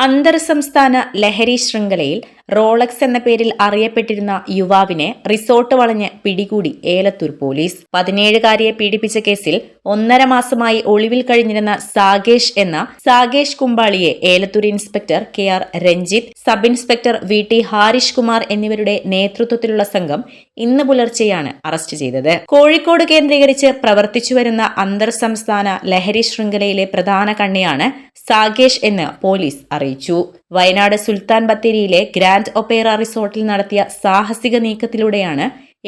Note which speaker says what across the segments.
Speaker 1: അന്തർ സംസ്ഥാന ലഹരി ശൃംഖലയിൽ റോളക്സ് എന്ന പേരിൽ അറിയപ്പെട്ടിരുന്ന യുവാവിനെ റിസോർട്ട് വളഞ്ഞ് പിടികൂടി ഏലത്തൂർ പോലീസ്. 17-കാരിയെ പീഡിപ്പിച്ച കേസിൽ 1.5 മാസമായി ഒളിവിൽ കഴിഞ്ഞിരുന്ന സാഗേഷ് കുമ്പാളിയെ Elathur inspector KR Ranjith, sub inspector VT Harish Kumar എന്നിവരുടെ നേതൃത്വത്തിലുള്ള സംഘം ഇന്ന് പുലർച്ചെയാണ് അറസ്റ്റ് ചെയ്തത്. കോഴിക്കോട് കേന്ദ്രീകരിച്ച് പ്രവർത്തിച്ചുവരുന്ന അന്തർ സംസ്ഥാന ലഹരി ശൃംഖലയിലെ പ്രധാന കണ്ണിയാണ് സാഗേഷ് എന്ന് പോലീസ് അറിയിച്ചു. വയനാട് സുൽത്താൻ ബത്തേരിയിലെ ഗ്രാൻഡ് ഒപ്പേറ റിസോർട്ടിൽ നടത്തിയ സാഹസിക നീക്കത്തിലൂടെയാണ്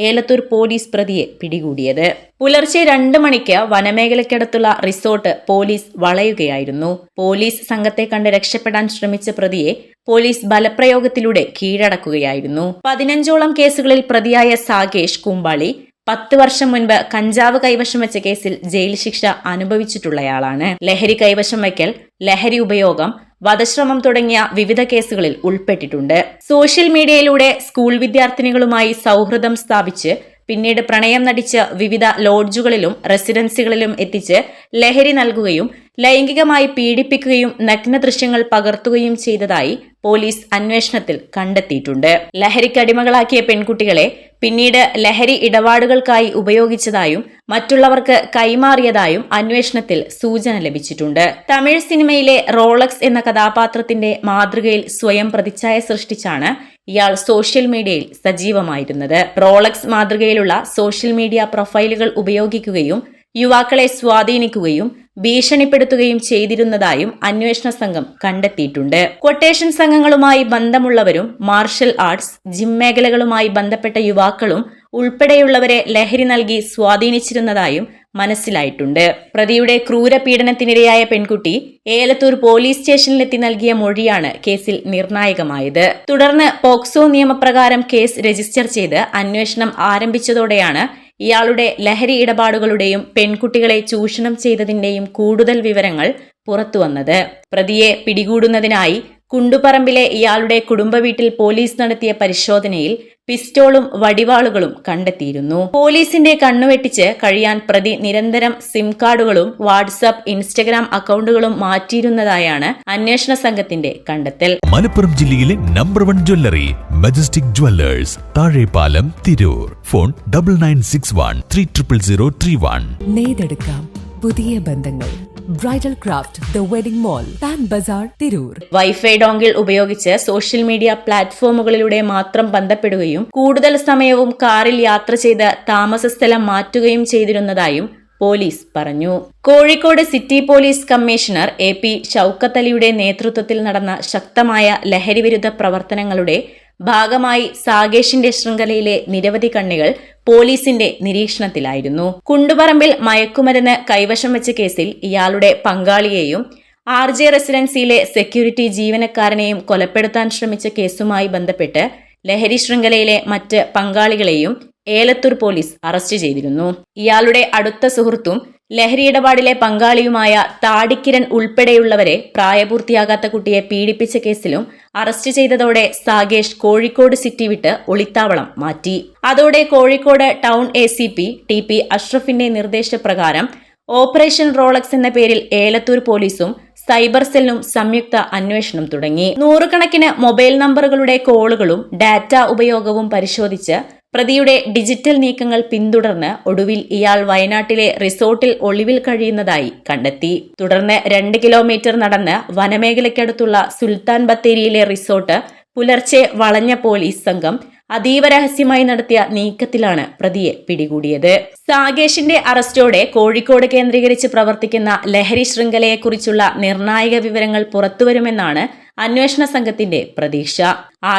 Speaker 1: ഏലത്തൂർ പോലീസ് പ്രതിയെ പിടികൂടിയത്. പുലർച്ചെ 2 മണിക്ക് വനമേഖലയ്ക്കടുത്തുള്ള റിസോർട്ട് പോലീസ് വളയുകയായിരുന്നു. പോലീസ് സംഘത്തെ കണ്ട് രക്ഷപ്പെടാൻ ശ്രമിച്ച പ്രതിയെ പോലീസ് ബലപ്രയോഗത്തിലൂടെ കീഴടക്കുകയായിരുന്നു. 15ഓളം കേസുകളിൽ പ്രതിയായ സാഗേഷ് കുമ്പാളി 10 വർഷം മുൻപ് കഞ്ചാവ് കൈവശം വെച്ച കേസിൽ ജയിൽ ശിക്ഷ അനുഭവിച്ചിട്ടുള്ളയാളാണ്. ലഹരി കൈവശം വയ്ക്കൽ, ലഹരി ഉപയോഗം, വധശ്രമം തുടങ്ങിയ വിവിധ കേസുകളിൽ ഉൾപ്പെട്ടിട്ടുണ്ട്. സോഷ്യൽ മീഡിയയിലൂടെ സ്കൂൾ വിദ്യാർത്ഥിനികളുമായി സൗഹൃദം സ്ഥാപിച്ച് പിന്നീട് പ്രണയം നടിച്ച് വിവിധ ലോഡ്ജുകളിലും റെസിഡൻസികളിലും എത്തിച്ച് ലഹരി നൽകുകയും ലൈംഗികമായി പീഡിപ്പിക്കുകയും നഗ്ന ദൃശ്യങ്ങൾ പകർത്തുകയും ചെയ്തതായി പോലീസ് അന്വേഷണത്തിൽ കണ്ടെത്തിയിട്ടുണ്ട്. ലഹരിക്കടിമകളാക്കിയ പെൺകുട്ടികളെ പിന്നീട് ലഹരി ഇടപാടുകൾക്കായി ഉപയോഗിച്ചതായും മറ്റുള്ളവർക്ക് കൈമാറിയതായും അന്വേഷണത്തിൽ സൂചന ലഭിച്ചിട്ടുണ്ട്. തമിഴ് സിനിമയിലെ റോളക്സ് എന്ന കഥാപാത്രത്തിന്റെ മാതൃകയിൽ സ്വയം പ്രതിച്ഛായ സൃഷ്ടിച്ചാണ് ഇയാൾ സോഷ്യൽ മീഡിയയിൽ സജീവമായിരുന്നത്. റോളക്സ് മാതൃകയിലുള്ള സോഷ്യൽ മീഡിയ പ്രൊഫൈലുകൾ ഉപയോഗിക്കുകയും യുവാക്കളെ സ്വാധീനിക്കുകയും ഭീഷണിപ്പെടുത്തുകയും ചെയ്തിരുന്നതായും അന്വേഷണ സംഘം കണ്ടെത്തിയിട്ടുണ്ട്. ക്വട്ടേഷൻ സംഘങ്ങളുമായി ബന്ധമുള്ളവരും മാർഷൽ ആർട്സ്, ജിം മേഖലകളുമായി ബന്ധപ്പെട്ട യുവാക്കളും ഉൾപ്പെടെയുള്ളവരെ ലഹരി നൽകി സ്വാധീനിച്ചിരുന്നതായും മനസ്സിലായിട്ടുണ്ട്. പ്രതിയുടെ ക്രൂര പീഡനത്തിനിരയായ പെൺകുട്ടി ഏലത്തൂർ പോലീസ് സ്റ്റേഷനിലെത്തി നൽകിയ മൊഴിയാണ് കേസിൽ നിർണായകമായത്. തുടർന്ന് പോക്സോ നിയമപ്രകാരം കേസ് രജിസ്റ്റർ ചെയ്ത് അന്വേഷണം ആരംഭിച്ചതോടെയാണ് ഇയാളുടെ ലഹരി ഇടപാടുകളുടെയും പെൺകുട്ടികളെ ചൂഷണം ചെയ്തതിന്റെയും കൂടുതൽ വിവരങ്ങൾ പുറത്തുവന്നത്. പ്രതിയെ പിടികൂടുന്നതിനായി കുണ്ടുപറമ്പിലെ ഇയാളുടെ കുടുംബ വീട്ടിൽ പോലീസ് നടത്തിയ പരിശോധനയിൽ പിസ്റ്റോളും വടിവാളുകളും കണ്ടെത്തിയിരുന്നു. പോലീസിന്റെ കണ്ണുവെട്ടിച്ച് കഴിയാൻ പ്രതി നിരന്തരം സിം കാർഡുകളും വാട്സ്ആപ്പ്, ഇൻസ്റ്റഗ്രാം അക്കൗണ്ടുകളും മാറ്റിയിരുന്നതായാണ് അന്വേഷണ സംഘത്തിന്റെ കണ്ടെത്തൽ.
Speaker 2: മലപ്പുറം ജില്ലയിലെ number 1 jewellery majestic jewellers, Thazhepalam, Tirur. Phone 9961 300031.
Speaker 3: നെയ്തെടുക്കാം പുതിയ ബന്ധങ്ങൾ. Bridal craft, the wedding mall, Pan Bazaar, Tirur.
Speaker 1: Wifi dongle ഉപയോഗിച്ച് സോഷ്യൽ മീഡിയ പ്ലാറ്റ്ഫോമുകളിലൂടെ മാത്രം ബന്ധപ്പെടുകയും കൂടുതൽ സമയവും കാറിൽ യാത്ര ചെയ്ത് താമസ സ്ഥലം മാറ്റുകയും ചെയ്തിരുന്നതായും പോലീസ് പറഞ്ഞു. Kozhikode city police commissioner AP Shoukath അലിയുടെ നേതൃത്വത്തിൽ നടന്ന ശക്തമായ ലഹരിവിരുദ്ധ പ്രവർത്തനങ്ങളുടെ ഭാഗമായി സാഗേഷിന്റെ ശൃംഖലയിലെ നിരവധി കണ്ണികൾ പോലീസിന്റെ നിരീക്ഷണത്തിലായിരുന്നു. കുണ്ടുപറമ്പിൽ മയക്കുമരുന്ന് കൈവശം വെച്ച കേസിൽ ഇയാളുടെ പങ്കാളിയെയും RJ റെസിഡൻസിയിലെ സെക്യൂരിറ്റി ജീവനക്കാരനെയും കൊലപ്പെടുത്താൻ ശ്രമിച്ച കേസുമായി ബന്ധപ്പെട്ട് ലഹരി ശൃംഖലയിലെ മറ്റ് പങ്കാളികളെയും ഏലത്തൂർ പോലീസ് അറസ്റ്റ് ചെയ്തിരുന്നു. ഇയാളുടെ അടുത്ത സുഹൃത്തും ലഹരി ഇടപാടിലെ പങ്കാളിയുമായ താടിക്കിരൺ ഉൾപ്പെടെയുള്ളവരെ പ്രായപൂർത്തിയാകാത്ത കുട്ടിയെ പീഡിപ്പിച്ച കേസിലും അറസ്റ്റ് ചെയ്തതോടെ സാഗേഷ് കോഴിക്കോട് സിറ്റി വിട്ട് ഒളിത്താവളം മാറ്റി. അതോടെ കോഴിക്കോട് ടൗൺ ACP TP അഷ്റഫിന്റെ നിർദ്ദേശപ്രകാരം ഓപ്പറേഷൻ റോളക്സ് എന്ന പേരിൽ ഏലത്തൂർ പോലീസും സൈബർ സെല്ലും സംയുക്ത അന്വേഷണം തുടങ്ങി. 100 കണക്കിന് മൊബൈൽ നമ്പറുകളുടെ കോളുകളും ഡാറ്റ ഉപയോഗവും പരിശോധിച്ച് പ്രതിയുടെ ഡിജിറ്റൽ നീക്കങ്ങൾ പിന്തുടർന്ന് ഒടുവിൽ ഇയാൾ വയനാട്ടിലെ റിസോർട്ടിൽ ഒളിവിൽ കഴിയുന്നതായി കണ്ടെത്തി. തുടർന്ന് 2 കിലോമീറ്റർ നടന്ന് വനമേഖലയ്ക്കടുത്തുള്ള സുൽത്താൻ ബത്തേരിയിലെ റിസോർട്ട് പുലർച്ചെ വളഞ്ഞ പോലീസ് സംഘം അതീവ രഹസ്യമായി നടത്തിയ നീക്കത്തിലാണ് പ്രതിയെ പിടികൂടിയത്. സാഗേഷിന്റെ അറസ്റ്റോടെ കോഴിക്കോട് കേന്ദ്രീകരിച്ച് പ്രവർത്തിക്കുന്ന ലഹരി ശൃംഖലയെക്കുറിച്ചുള്ള നിർണായക വിവരങ്ങൾ പുറത്തുവരുമെന്നാണ് അന്വേഷണ സംഘത്തിന്റെ പ്രതീക്ഷ.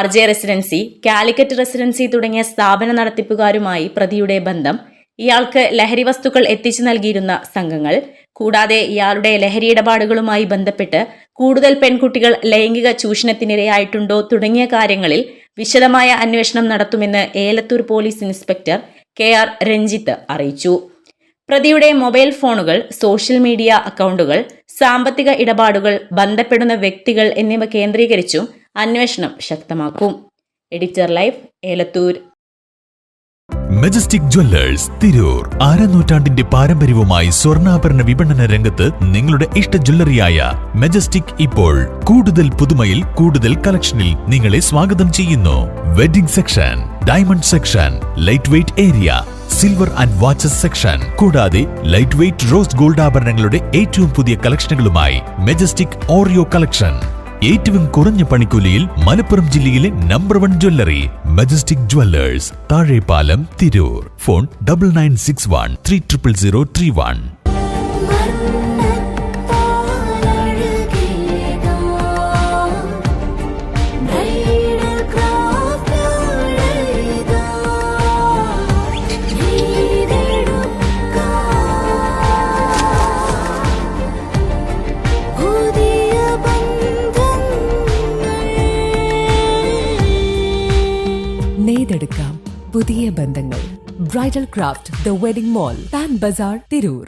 Speaker 1: RJ റെസിഡൻസി, കാലിക്കറ്റ് റെസിഡൻസി തുടങ്ങിയ സ്ഥാപന നടത്തിപ്പുകാരുമായി പ്രതിയുടെ ബന്ധം, ഇയാൾക്ക് ലഹരി വസ്തുക്കൾ എത്തിച്ചു നൽകിയിരുന്ന സംഘങ്ങൾ, കൂടാതെ ഇയാളുടെ ലഹരി ഇടപാടുകളുമായി ബന്ധപ്പെട്ട് കൂടുതൽ പെൺകുട്ടികൾ ലൈംഗിക ചൂഷണത്തിനിരയായിട്ടുണ്ടോ തുടങ്ങിയ കാര്യങ്ങളിൽ വിശദമായ അന്വേഷണം നടത്തുമെന്ന് Elathur police inspector KR Ranjith അറിയിച്ചു. പ്രതിയുടെ മൊബൈൽ ഫോണുകൾ, സോഷ്യൽ മീഡിയ അക്കൗണ്ടുകൾ, സാമ്പത്തിക ഇടപാടുകൾ, ബന്ധപ്പെടുന്ന വ്യക്തികൾ എന്നിവ കേന്ദ്രീകരിച്ചും അന്വേഷണം ശക്തമാക്കും. Editor live, Elathur.
Speaker 2: Majestic Jewellers Tirur. അരനൂറ്റാണ്ടിന്റെ പാരമ്പര്യവുമായി സ്വർണ്ണാഭരണ വിപണന രംഗത്ത് നിങ്ങളുടെ ഇഷ്ട ജ്വല്ലറിയായ മെജസ്റ്റിക് ഇപ്പോൾ കൂടുതൽ പുതുമയിൽ കൂടുതൽ കളക്ഷനിൽ നിങ്ങളെ സ്വാഗതം ചെയ്യുന്നു. Wedding section, diamond section, light weight area, silver and watches section, കൂടാതെ ലൈറ്റ് വെയ്റ്റ് റോസ് ഗോൾഡ് ആഭരണങ്ങളുടെ ഏറ്റവും പുതിയ കളക്ഷനുകളുമായി മെജസ്റ്റിക് ഓറിയോ കളക്ഷൻ. ഏറ്റവും കുറഞ്ഞ പണിക്കൂലിയിൽ മലപ്പുറം ജില്ലയിലെ number 1 jewellery majestic jewellers, Thazhepalam, Tirur. Phone 9961 3000331.
Speaker 3: നെയ്തെടുക്കാം പുതിയ ബന്ധങ്ങൾ. Bridal craft the wedding mall, Pan Bazaar, Tirur.